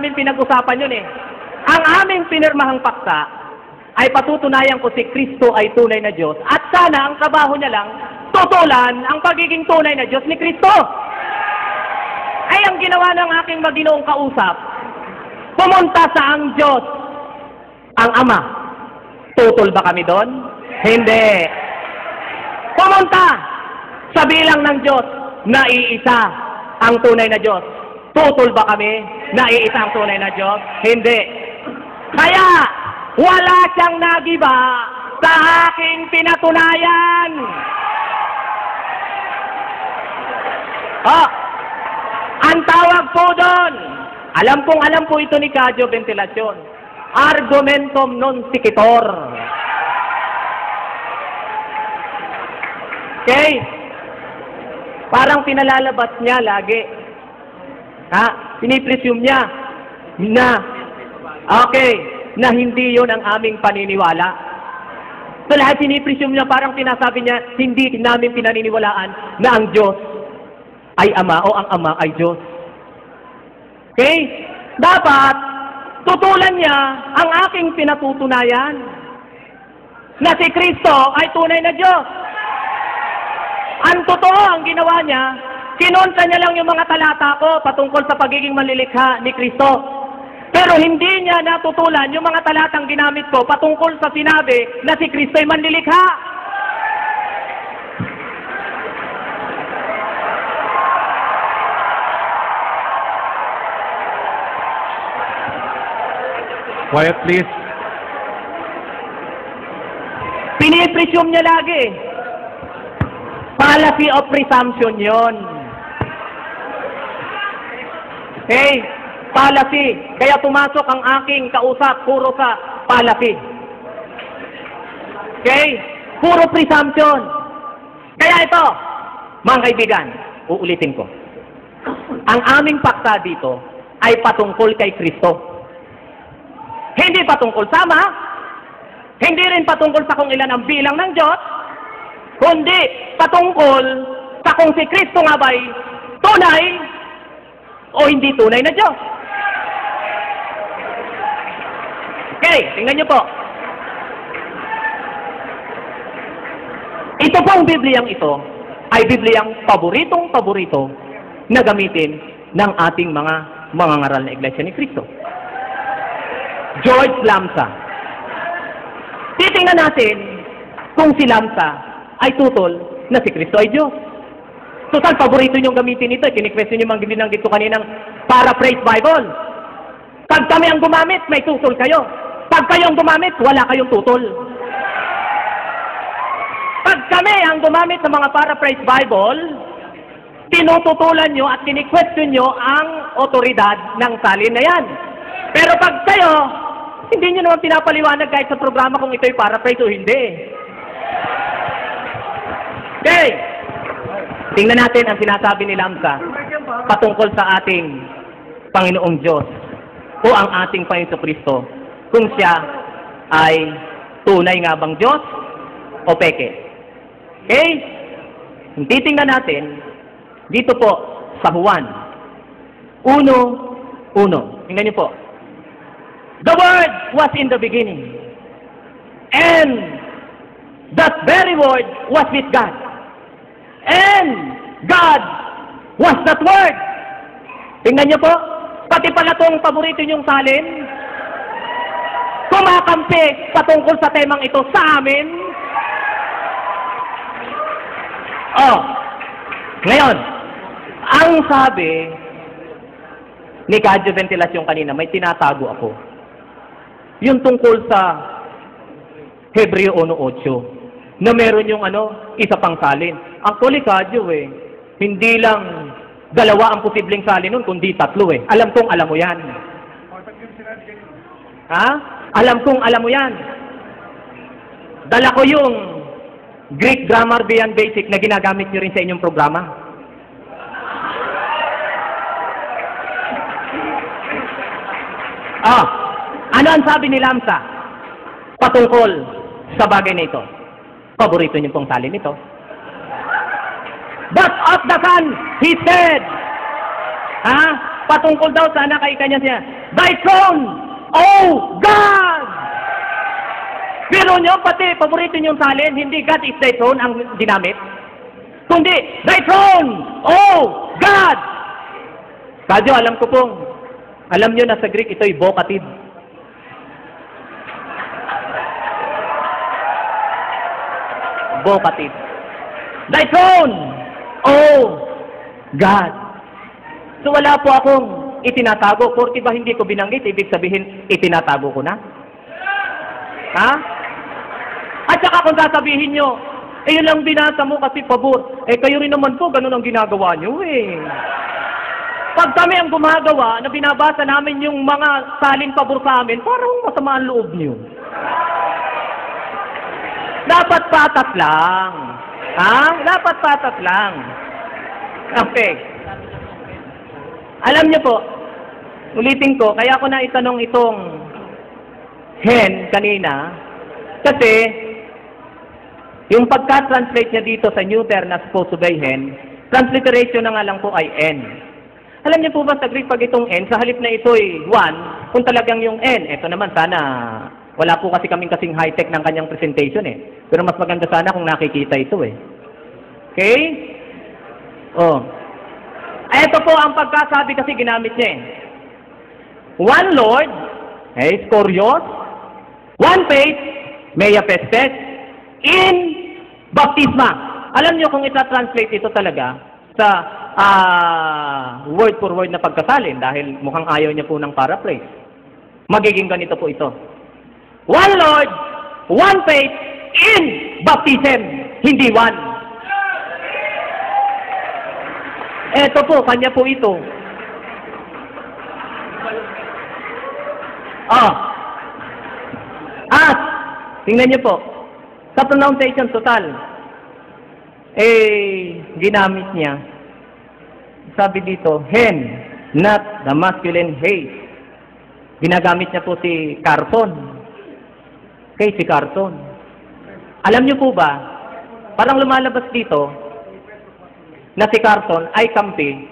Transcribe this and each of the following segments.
namin pinag-usapan yun eh. Ang aming pinirmahang paksa ay patutunayan ko si Kristo ay tunay na Diyos at sana ang trabaho niya lang tutulan ang pagiging tunay na Diyos ni Kristo. Ay ang ginawa ng aking maginoong kausap, pumunta sa ang Diyos, ang Ama. Tutol ba kami doon? Hindi. Pumunta sa bilang ng Diyos na iisa ang tunay na Diyos. Tutol ba kami na iisa ang tunay na Diyos? Hindi. Kaya wala siyang nagiba sa aking pinatunayan. Ang tawag po doon, alam po ito ni Kadyo Ventilasyon, argumentum non sequitur. Okay? Parang pinalalabas niya lagi. Pinipresume niya na, na hindi yon ang aming paniniwala. So lahat pinipresume niya, parang sinasabi niya, hindi namin pinaniniwalaan na ang Diyos ay Ama o ang Ama ay Diyos. Okay? Dapat, tutulan niya ang aking pinatutunayan na si Kristo ay tunay na Diyos. Ang totoo, ang ginawa niya, kinontra niya lang yung mga talata ko patungkol sa pagiging manlilikha ni Kristo. Pero hindi niya natutulan yung mga talatang ginamit ko patungkol sa sinabi na si Kristo ay manlilikha. Quiet, please. Pinipresume niya lagi. Fallacy of presumption yon. Okay? Fallacy. Kaya pumasok ang aking kausap, puro sa fallacy. Okay? Puro presumption. Kaya ito, mga kaibigan, uulitin ko. Ang aming paksa dito ay patungkol kay Kristo. Hindi patungkol sa Ama, hindi rin patungkol sa kung ilan ang bilang ng Diyos, kundi patungkol sa kung si Kristo nga ba'y tunay o hindi tunay na Diyos. Okay, tingnan niyo po. Ito pong Bibliyang ito ay Bibliyang paboritong-paborito na gamitin ng ating mga mangangaral na Iglesia ni Kristo. George Lambsa. Titingnan natin kung si Lambsa ay tutol na si Kristo ay Diyos. Total, paborito niyong gamitin ito. Kini-question niyo mang binanggit ko kaninang paraphrase Bible. Pag kami ang gumamit, may tutol kayo. Pag kayo ang gumamit, wala kayong tutol. Pag kami ang gumamit sa mga paraphrase Bible, tinututulan nyo at kini-question nyo ang otoridad ng salin na yan. Pero pag kayo, hindi nyo naman pinapaliwanag kahit sa programa kung ito'y paraphrase o hindi. Okay. Tingnan natin ang sinasabi ni Lambsa patungkol sa ating Panginoong Diyos o ang ating Panginoong Kristo kung siya ay tunay nga bang Diyos o peke. Okay? Titingnan natin dito po sa Juan 1:1. Tingnan niyo po. The Word was in the beginning, and that very Word was with God, and God was that Word. Tingnan niyo po, pati pala itong paborito niyong salin, kumakampi patungkol sa temang ito sa amin. Ngayon, ang sabi ni Kadyo Ventilasyon kanina, may tinatago ako. Yung tungkol sa Hebreo 1:8 na meron yung isa pang salin. Actually, Kadyo hindi lang dalawa ang posibleng salin nun, kundi 3 Alam kong alam mo yan. Alam kong alam mo yan. Dala ko yung Greek Grammar Beyond Basic na ginagamit nyo rin sa inyong programa. Ano ang sabi ni Lambsa patungkol sa bagay na ito? Paborito niyo pong salin nito. But of the Son, He said, patungkol daw sana kay kanya siya, Thy throne, O God! Pero nyo, pati paborito nyo yung salin, hindi God is thy throne ang ginamit. Kundi, Thy throne, O God! Kadyo, alam ko pong, alam nyo na sa Greek, ito'y vocative. Vocative. Thy throne, O God. So wala po akong itinatago. Porque ba hindi ko binanggit, ibig sabihin, itinatago ko na? Ha? At saka kung sasabihin nyo, yun lang binasa mo kasi pabor. Kayo rin naman po, ganun ang ginagawa nyo Pag kami ang gumagawa, na binabasa namin yung mga salin pabor sa amin, parang masama ang loob nyo. Dapat patat lang. Ha? Dapat patat lang. Okay. Alam niyo po, ulitin ko, kaya ko na itanong itong hen kanina, kasi yung pagka-translate niya dito sa neuter na supposed to be hen, transliteration na nga lang po ay n. Alam niyo po ba sa Greek pag itong n, sa halip na ito'y 1, kung talagang yung n, eto naman sana, wala po kasi kaming kasing high-tech ng kanyang presentation Pero mas maganda sana kung nakikita ito Okay? Ito po ang pagkasabi kasi ginamit niya One Lord, Kurios, one faith, Mea Pestes, in baptisma. Alam niyo kung ita-translate ito talaga sa word for word na pagkasalin dahil mukhang ayaw niya po ng paraphrase. Magiging ganito po ito. One Lord, one faith, in baptism, hindi one. Ito po, kanya po ito. Tingnan niyo po. Sa pronunciation total, ginamit niya. Sabi dito, hen, not the masculine he. Ginagamit niya po si Carson. Si Carson. Alam niyo po ba, parang lumalabas dito, na si Carson ay kampi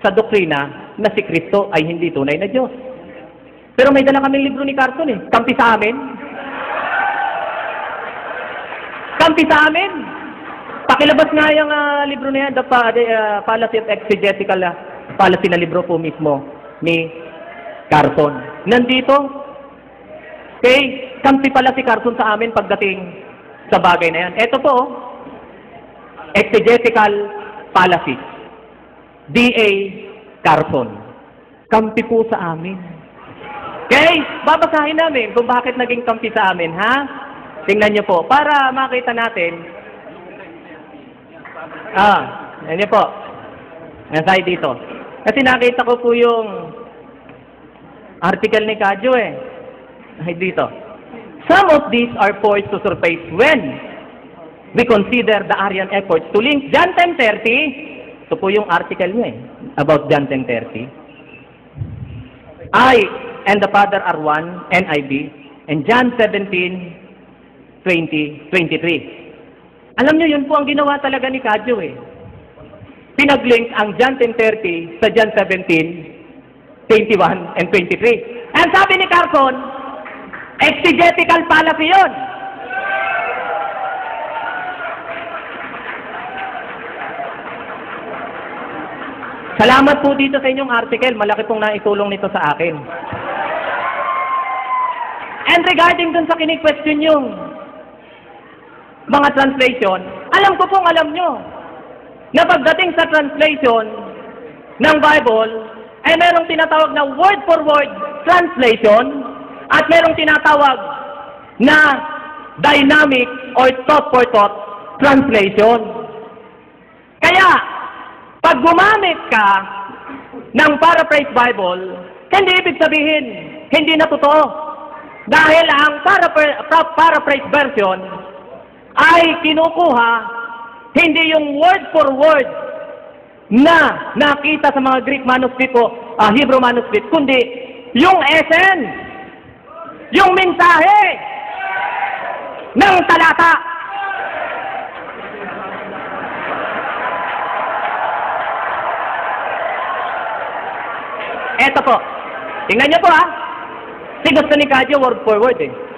sa doktrina na si Kristo ay hindi tunay na Diyos. Pero may dala kaming libro ni Carson kampi sa amin. Kampi sa amin. Pakilabas nga yung libro na yan, The Fallacy of Exegetical Fallacy na libro po mismo ni Carson. Nandito, kampi pala si Carson sa amin pagdating sa bagay na yan. Ito po, Exegetical Fallacy. D.A. Carson. Kampi po sa amin. Babasahin namin kung bakit naging kampi sa amin, ha? Tingnan niyo po, para makita natin. Yan niyo po. Nasay dito. Kasi nakita ko po yung article ni Kadyo dito. Some of these are poised to surface when we consider the Arian efforts to link John 10:30. Ito po yung article niya about John 10:30. I and the Father are one, NIV, and John 17:20-23. Alam niyo, yun po ang ginawa talaga ni Kadyo Pinaglink ang John 10:30 sa John 17:21 and 23. And sabi ni Carson, exegetical fallacy yun. Salamat po dito sa inyong article. Malaki pong naitulong nito sa akin. And regarding dun sa kini-question yung mga translation, alam ko pong alam nyo na pagdating sa translation ng Bible, ay merong tinatawag na word for word translation at merong tinatawag na dynamic or thought for thought translation. Kaya, pag gumamit ka ng paraphrase Bible, hindi ibig sabihin, hindi na totoo. Dahil ang paraphrase version ay kinukuha hindi yung word for word na nakita sa mga Greek manuscript o Hebrew manuscript, kundi yung essence, yung mensahe ng talata. Eto po. Tingnan niyo po, ha. Kasi gusto ni Kadyo word for word, eh.